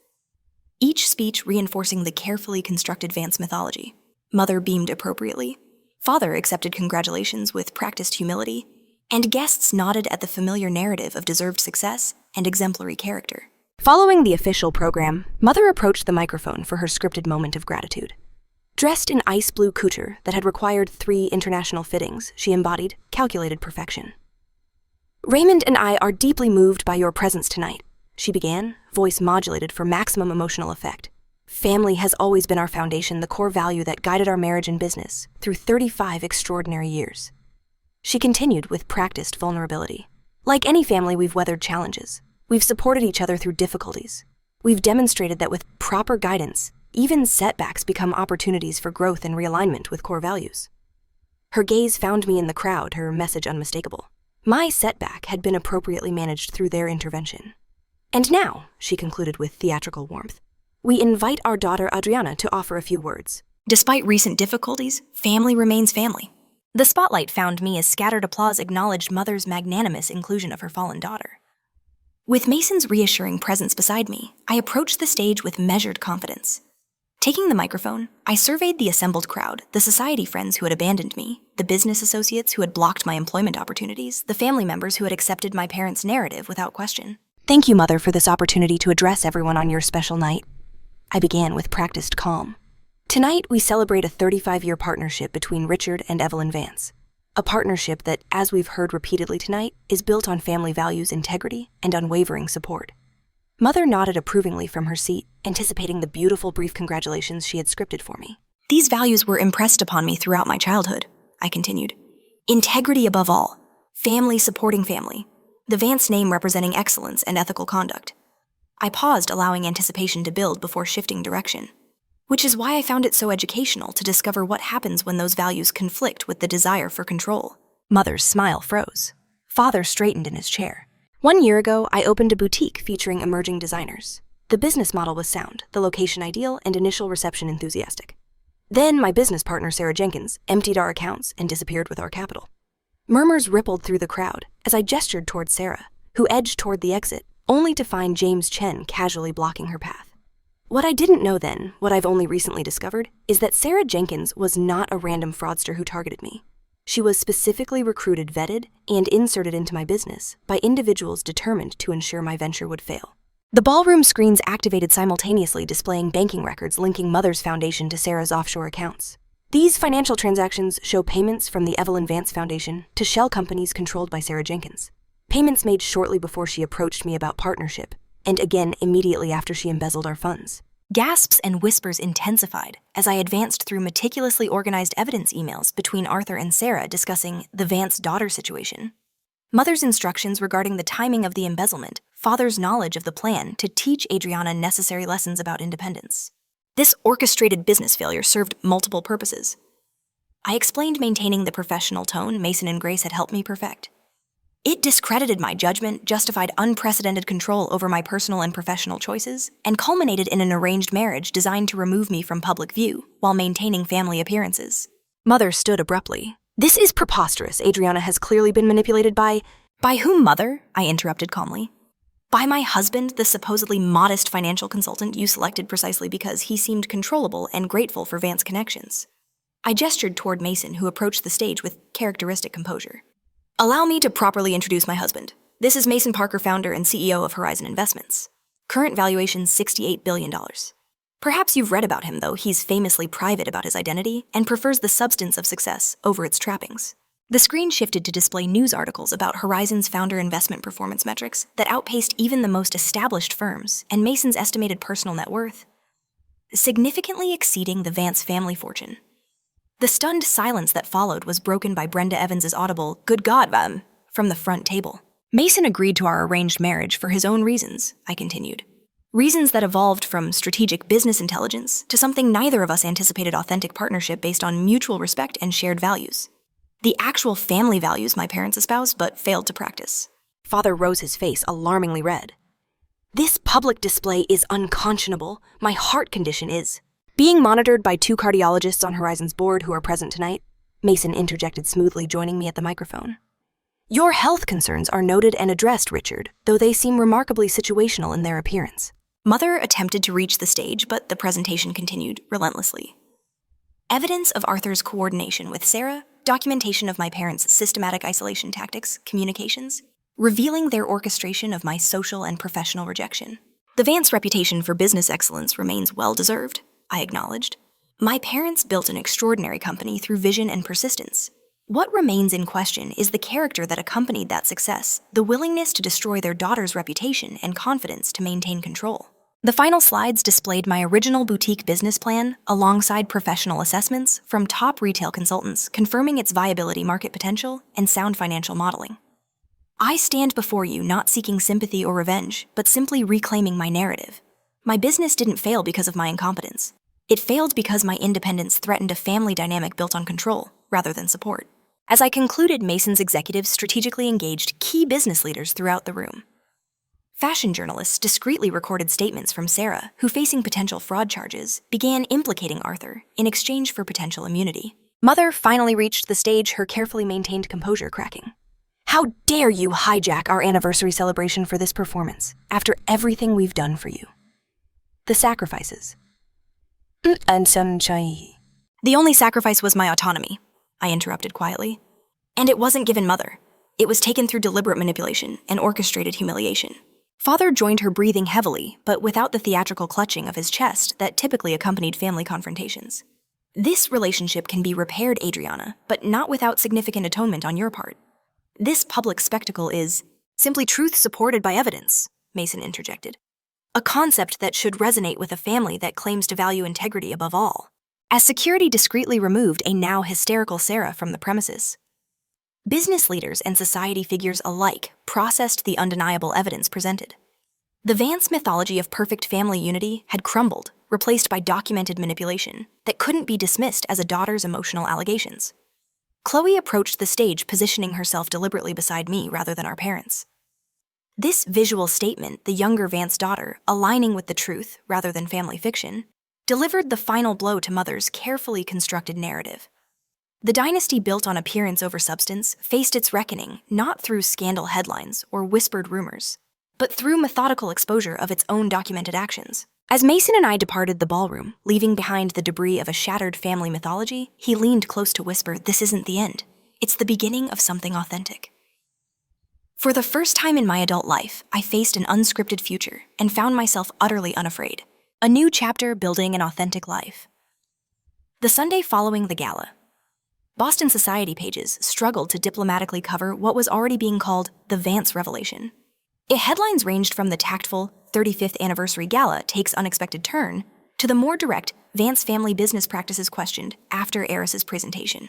each speech reinforcing the carefully constructed Vance mythology. Mother beamed appropriately, Father accepted congratulations with practiced humility, and guests nodded at the familiar narrative of deserved success and exemplary character.
Following the official program, Mother approached the microphone for her scripted moment of gratitude. Dressed in ice blue couture that had required 3 international fittings, she embodied calculated perfection. Raymond and I are deeply moved by your presence tonight, she began, voice modulated for maximum emotional effect. Family has always been our foundation, the core value that guided our marriage and business through 35 extraordinary years. She continued with practiced vulnerability. Like any family, we've weathered challenges. We've supported each other through difficulties. We've demonstrated that with proper guidance, even setbacks become opportunities for growth and realignment with core values. Her gaze found me in the crowd, her message unmistakable. My setback had been appropriately managed through their intervention. And now, she concluded with theatrical warmth, we invite our daughter Adriana to offer a few words.
Despite recent difficulties, family remains family. The spotlight found me as scattered applause acknowledged Mother's magnanimous inclusion of her fallen daughter. With Mason's reassuring presence beside me, I approached the stage with measured confidence. Taking the microphone, I surveyed the assembled crowd, the society friends who had abandoned me, the business associates who had blocked my employment opportunities, the family members who had accepted my parents' narrative without question.
Thank you, Mother, for this opportunity to address everyone on your special night. I began with practiced calm. Tonight, we celebrate a 35-year partnership between Richard and Evelyn Vance. A partnership that, as we've heard repeatedly tonight, is built on family values, integrity, and unwavering support. Mother nodded approvingly from her seat, anticipating the beautiful brief congratulations she had scripted for me.
These values were impressed upon me throughout my childhood, I continued. Integrity above all. Family supporting family. The Vance name representing excellence and ethical conduct. I paused, allowing anticipation to build before shifting direction. Which is why I found it so educational to discover what happens when those values conflict with the desire for control.
Mother's smile froze. Father straightened in his chair. 1 year ago, I opened a boutique featuring emerging designers. The business model was sound, the location ideal, and initial reception enthusiastic. Then my business partner, Sarah Jenkins, emptied our accounts and disappeared with our capital. Murmurs rippled through the crowd as I gestured toward Sarah, who edged toward the exit, only to find James Chen casually blocking her path. What I didn't know then, what I've only recently discovered, is that Sarah Jenkins was not a random fraudster who targeted me. She was specifically recruited, vetted, and inserted into my business by individuals determined to ensure my venture would fail. The ballroom screens activated simultaneously, displaying banking records linking Mother's foundation to Sarah's offshore accounts. These financial transactions show payments from the Evelyn Vance Foundation to shell companies controlled by Sarah Jenkins. Payments made shortly before she approached me about partnership, and again immediately after she embezzled our funds.
Gasps and whispers intensified as I advanced through meticulously organized evidence emails between Arthur and Sarah discussing the Vance daughter situation. Mother's instructions regarding the timing of the embezzlement, Father's knowledge of the plan to teach Adriana necessary lessons about independence. This orchestrated business failure served multiple purposes. I explained maintaining the professional tone Mason and Grace had helped me perfect. It discredited my judgment, justified unprecedented control over my personal and professional choices, and culminated in an arranged marriage designed to remove me from public view while maintaining family appearances.
Mother stood abruptly. This is preposterous. Adriana has clearly been manipulated by...
By whom, Mother? I interrupted calmly. By my husband, the supposedly modest financial consultant you selected precisely because he seemed controllable and grateful for Vance connections. I gestured toward Mason, who approached the stage with characteristic composure. Allow me to properly introduce my husband. This is Mason Parker, founder and CEO of Horizon Investments. Current valuation $68 billion. Perhaps you've read about him, though he's famously private about his identity and prefers the substance of success over its trappings. The screen shifted to display news articles about Horizon's founder investment performance metrics that outpaced even the most established firms and Mason's estimated personal net worth, significantly exceeding the Vance family fortune. The stunned silence that followed was broken by Brenda Evans's audible, "Good God, from the front table. Mason agreed to our arranged marriage for his own reasons, I continued. Reasons that evolved from strategic business intelligence to something neither of us anticipated: authentic partnership based on mutual respect and shared values. The actual family values my parents espoused but failed to practice."
Father rose, his face alarmingly red. This public display is unconscionable. My heart condition is. Being monitored by 2 cardiologists on Horizon's board who are present tonight, Mason interjected smoothly, joining me at the microphone. Your health concerns are noted and addressed, Richard, though they seem remarkably situational in their appearance.
Mother attempted to reach the stage, but the presentation continued relentlessly. Evidence of Arthur's coordination with Sarah, documentation of my parents' systematic isolation tactics, communications, revealing their orchestration of my social and professional rejection. The Vance reputation for business excellence remains well-deserved, I acknowledged. My parents built an extraordinary company through vision and persistence. What remains in question is the character that accompanied that success, the willingness to destroy their daughter's reputation and confidence to maintain control. The final slides displayed my original boutique business plan alongside professional assessments from top retail consultants confirming its viability, market potential, and sound financial modeling. I stand before you not seeking sympathy or revenge, but simply reclaiming my narrative. My business didn't fail because of my incompetence. It failed because my independence threatened a family dynamic built on control, rather than support. As I concluded, Mason's executives strategically engaged key business leaders throughout the room. Fashion journalists discreetly recorded statements from Sarah, who, facing potential fraud charges, began implicating Arthur in exchange for potential immunity. Mother finally reached the stage, her carefully maintained composure cracking. How dare you hijack our anniversary celebration for this performance, after everything we've done for you? The sacrifices. And some chai. The only sacrifice was my autonomy, I interrupted quietly. And it wasn't given Mother. It was taken through deliberate manipulation and orchestrated humiliation. Father joined her breathing heavily, but without the theatrical clutching of his chest that typically accompanied family confrontations. This relationship can be repaired, Adriana, but not without significant atonement on your part. This public spectacle is simply truth supported by evidence, Mason interjected. A concept that should resonate with a family that claims to value integrity above all. As security discreetly removed a now hysterical Sarah from the premises. Business leaders and society figures alike processed the undeniable evidence presented. The Vance mythology of perfect family unity had crumbled, replaced by documented manipulation that couldn't be dismissed as a daughter's emotional allegations. Chloe approached the stage positioning herself deliberately beside me rather than our parents. This visual statement, the younger Vance daughter, aligning with the truth rather than family fiction, delivered the final blow to Mother's carefully constructed narrative. The dynasty built on appearance over substance faced its reckoning not through scandal headlines or whispered rumors, but through methodical exposure of its own documented actions. As Mason and I departed the ballroom, leaving behind the debris of a shattered family mythology, he leaned close to whisper, "This isn't the end. It's the beginning of something authentic." For the first time in my adult life, I faced an unscripted future and found myself utterly unafraid. A new chapter building an authentic life. The Sunday following the gala, Boston society pages struggled to diplomatically cover what was already being called the Vance revelation. Headlines ranged from the tactful 35th anniversary gala takes unexpected turn to the more direct Vance family business practices questioned after heiress's presentation.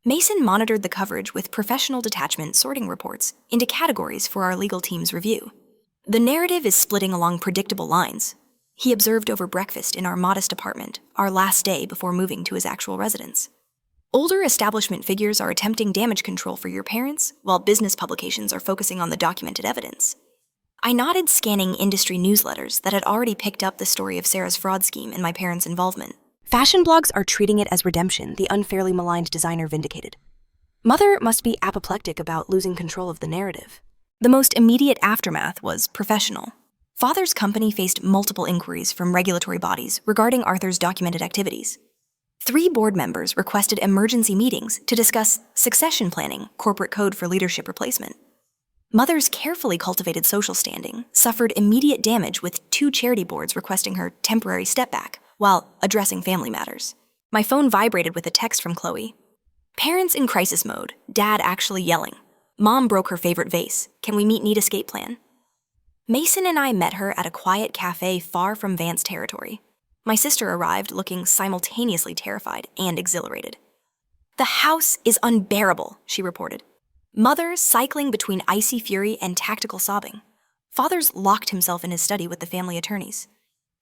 Mason monitored the coverage with professional detachment, sorting reports into categories for our legal team's review. The narrative is splitting along predictable lines, he observed over breakfast in our modest apartment, our last day before moving to his actual residence. Older establishment figures are attempting damage control for your parents, while business publications are focusing on the documented evidence. I nodded, scanning industry newsletters that had already picked up the story of Sarah's fraud scheme and my parents' involvement.
Fashion blogs are treating it as redemption, the unfairly maligned designer vindicated. Mother must be apoplectic about losing control of the narrative.
The most immediate aftermath was professional. Father's company faced multiple inquiries from regulatory bodies regarding Arthur's documented activities. 3 board members requested emergency meetings to discuss succession planning, corporate code for leadership replacement. Mother's carefully cultivated social standing suffered immediate damage with 2 charity boards requesting her temporary step back while addressing family matters. My phone vibrated with a text from Chloe. Parents in crisis mode, Dad actually yelling. Mom broke her favorite vase. Can we meet, need escape plan? Mason and I met her at a quiet cafe far from Vance territory. My sister arrived looking simultaneously terrified and exhilarated. "The house is unbearable," she reported. Mother cycling between icy fury and tactical sobbing. Father's locked himself in his study with the family attorneys.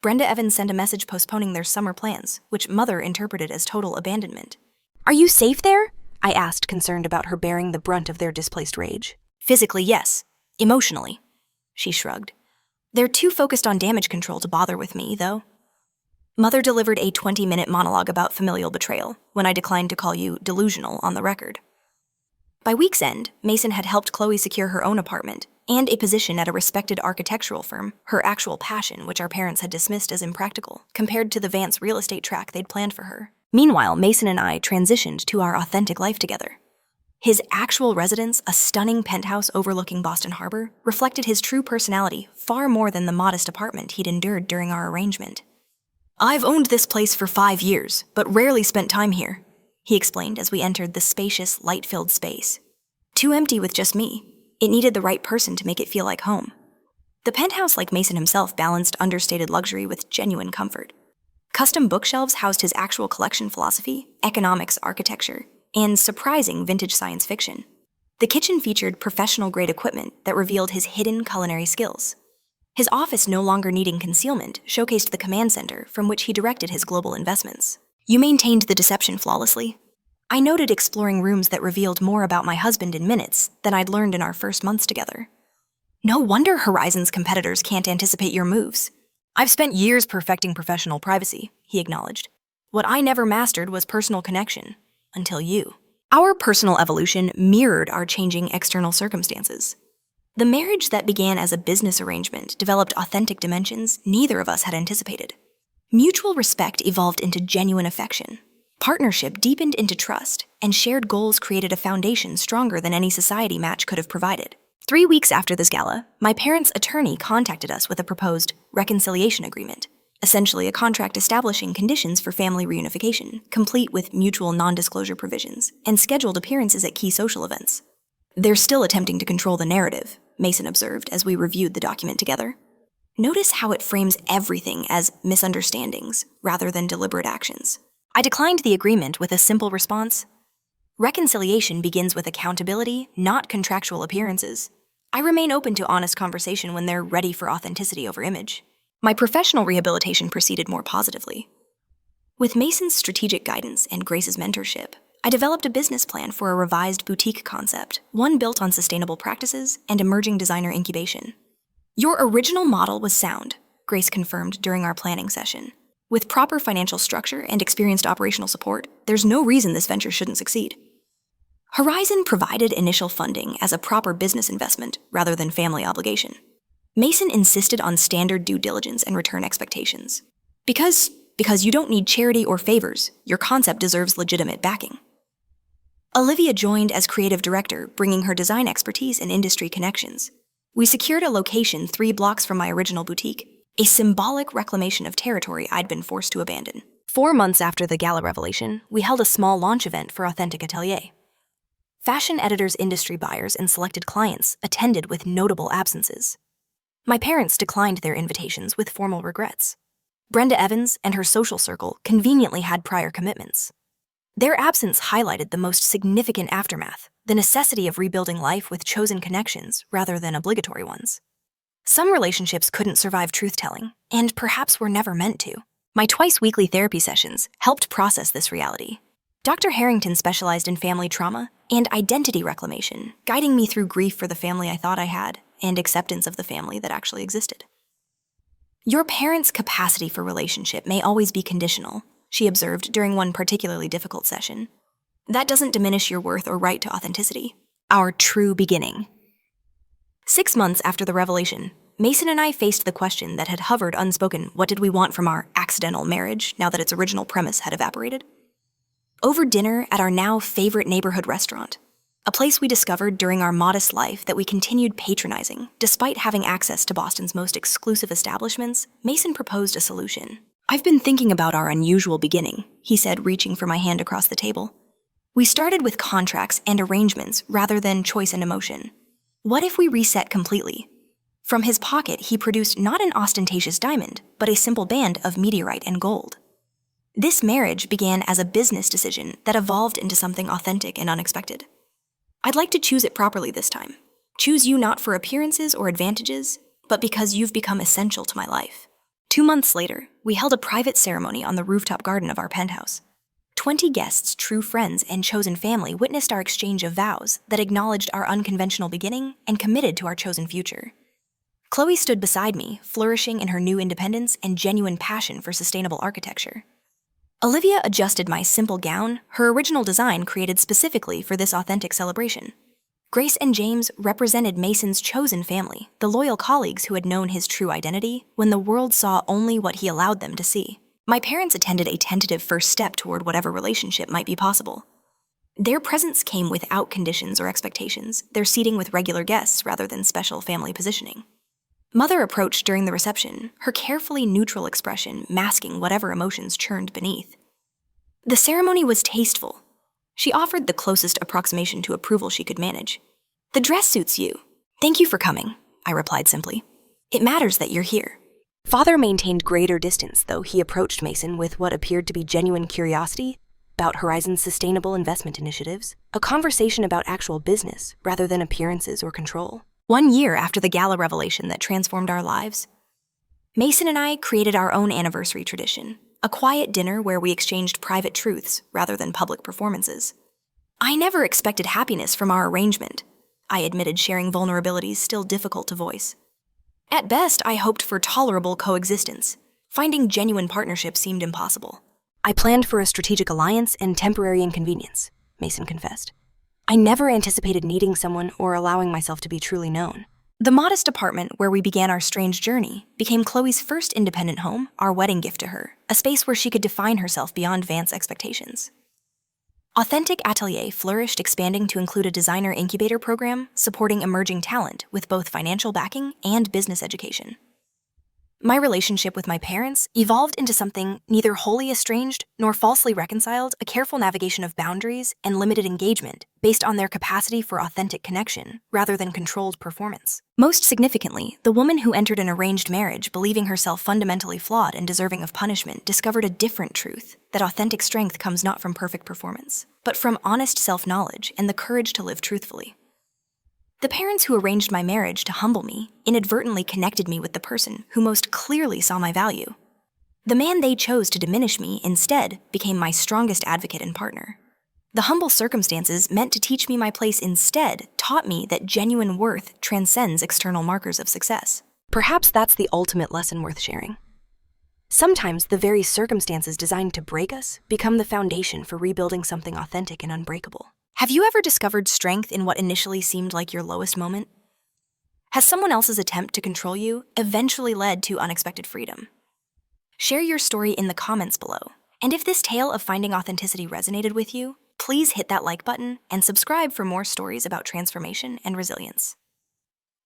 Brenda Evans sent a message postponing their summer plans, which Mother interpreted as total abandonment.
"Are you safe there?" I asked, concerned about her bearing the brunt of their displaced rage.
"Physically, yes. Emotionally," she shrugged. "They're too focused on damage control to bother with me, though." Mother delivered a 20-minute monologue about familial betrayal when I declined to call you delusional on the record. By week's end, Mason had helped Chloe secure her own apartment and a position at a respected architectural firm, her actual passion, which our parents had dismissed as impractical, compared to the Vance real estate track they'd planned for her. Meanwhile, Mason and I transitioned to our authentic life together. His actual residence, a stunning penthouse overlooking Boston Harbor, reflected his true personality far more than the modest apartment he'd endured during our arrangement. "I've owned this place for 5 years, but rarely spent time here," he explained as we entered the spacious, light-filled space. Too empty with just me. It needed the right person to make it feel like home. The penthouse, like Mason himself, balanced understated luxury with genuine comfort. Custom bookshelves housed his actual collection philosophy, economics, architecture, and surprising vintage science fiction. The kitchen featured professional-grade equipment that revealed his hidden culinary skills. His office, no longer needing concealment, showcased the command center from which he directed his global investments. "You maintained the deception flawlessly." I noted, exploring rooms that revealed more about my husband in minutes than I'd learned in our first months together. "No wonder Horizon's competitors can't anticipate your moves. I've spent years perfecting professional privacy," he acknowledged. "What I never mastered was personal connection. Until you." Our personal evolution mirrored our changing external circumstances. The marriage that began as a business arrangement developed authentic dimensions neither of us had anticipated. Mutual respect evolved into genuine affection. Partnership deepened into trust, and shared goals created a foundation stronger than any society match could have provided. 3 weeks after this gala, my parents' attorney contacted us with a proposed reconciliation agreement, essentially a contract establishing conditions for family reunification, complete with mutual non-disclosure provisions, and scheduled appearances at key social events. "They're still attempting to control the narrative," Mason observed as we reviewed the document together. "Notice how it frames everything as misunderstandings rather than deliberate actions." I declined the agreement with a simple response: "Reconciliation begins with accountability, not contractual appearances. I remain open to honest conversation when they're ready for authenticity over image." My professional rehabilitation proceeded more positively. With Mason's strategic guidance and Grace's mentorship, I developed a business plan for a revised boutique concept, one built on sustainable practices and emerging designer incubation. "Your original model was sound," Grace confirmed during our planning session. "With proper financial structure and experienced operational support, there's no reason this venture shouldn't succeed." Horizon provided initial funding as a proper business investment rather than family obligation. Mason insisted on standard due diligence and return expectations. Because you don't need charity or favors, your concept deserves legitimate backing. Olivia joined as creative director, bringing her design expertise and industry connections. We secured a location 3 blocks from my original boutique, a symbolic reclamation of territory I'd been forced to abandon. 4 months after the gala revelation, we held a small launch event for Authentic Atelier. Fashion editors, industry buyers, and selected clients attended with notable absences. My parents declined their invitations with formal regrets. Brenda Evans and her social circle conveniently had prior commitments. Their absence highlighted the most significant aftermath, the necessity of rebuilding life with chosen connections rather than obligatory ones. Some relationships couldn't survive truth-telling, and perhaps were never meant to. My twice-weekly therapy sessions helped process this reality. Dr. Harrington specialized in family trauma and identity reclamation, guiding me through grief for the family I thought I had and acceptance of the family that actually existed. "Your parents' capacity for relationship may always be conditional," she observed during one particularly difficult session. "That doesn't diminish your worth or right to authenticity." Our true beginning. 6 months after the revelation, Mason and I faced the question that had hovered unspoken: what did we want from our accidental marriage now that its original premise had evaporated? Over dinner at our now favorite neighborhood restaurant, a place we discovered during our modest life that we continued patronizing, despite having access to Boston's most exclusive establishments, Mason proposed a solution. "I've been thinking about our unusual beginning," he said, reaching for my hand across the table. "We started with contracts and arrangements rather than choice and emotion. What if we reset completely?" From his pocket, he produced not an ostentatious diamond, but a simple band of meteorite and gold. This marriage began as a business decision that evolved into something authentic and unexpected. "I'd like to choose it properly this time. Choose you not for appearances or advantages, but because you've become essential to my life." 2 months later, we held a private ceremony on the rooftop garden of our penthouse. 20 guests, true friends, and chosen family witnessed our exchange of vows that acknowledged our unconventional beginning and committed to our chosen future. Chloe stood beside me, flourishing in her new independence and genuine passion for sustainable architecture. Olivia adjusted my simple gown, her original design created specifically for this authentic celebration. Grace and James represented Mason's chosen family, the loyal colleagues who had known his true identity when the world saw only what he allowed them to see. My parents attended a tentative first step toward whatever relationship might be possible. Their presence came without conditions or expectations, their seating with regular guests rather than special family positioning. Mother approached during the reception, her carefully neutral expression masking whatever emotions churned beneath. The ceremony was tasteful. She offered the closest approximation to approval she could manage. "The dress suits you." "Thank you for coming," I replied simply. "It matters that you're here." Father maintained greater distance, though he approached Mason with what appeared to be genuine curiosity about Horizon's sustainable investment initiatives, a conversation about actual business rather than appearances or control. 1 year after the gala revelation that transformed our lives, Mason and I created our own anniversary tradition, a quiet dinner where we exchanged private truths rather than public performances. "I never expected happiness from our arrangement," I admitted, sharing vulnerabilities still difficult to voice. "At best, I hoped for tolerable coexistence. Finding genuine partnership seemed impossible." "I planned for a strategic alliance and temporary inconvenience," Mason confessed. "I never anticipated needing someone or allowing myself to be truly known." The modest apartment where we began our strange journey became Chloe's first independent home, our wedding gift to her, a space where she could define herself beyond Vance's expectations. Authentic Atelier flourished, expanding to include a designer incubator program supporting emerging talent with both financial backing and business education. My relationship with my parents evolved into something neither wholly estranged nor falsely reconciled, a careful navigation of boundaries and limited engagement based on their capacity for authentic connection rather than controlled performance. Most significantly, the woman who entered an arranged marriage believing herself fundamentally flawed and deserving of punishment discovered a different truth, that authentic strength comes not from perfect performance, but from honest self-knowledge and the courage to live truthfully. The parents who arranged my marriage to humble me inadvertently connected me with the person who most clearly saw my value. The man they chose to diminish me instead became my strongest advocate and partner. The humble circumstances meant to teach me my place instead taught me that genuine worth transcends external markers of success.
Perhaps that's the ultimate lesson worth sharing. Sometimes the very circumstances designed to break us become the foundation for rebuilding something authentic and unbreakable.
Have you ever discovered strength in what initially seemed like your lowest moment? Has someone else's attempt to control you eventually led to unexpected freedom? Share your story in the comments below. And if this tale of finding authenticity resonated with you, please hit that like button and subscribe for more stories about transformation and resilience.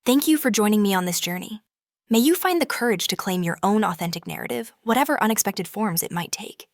Thank you for joining me on this journey. May you find the courage to claim your own authentic narrative, whatever unexpected forms it might take.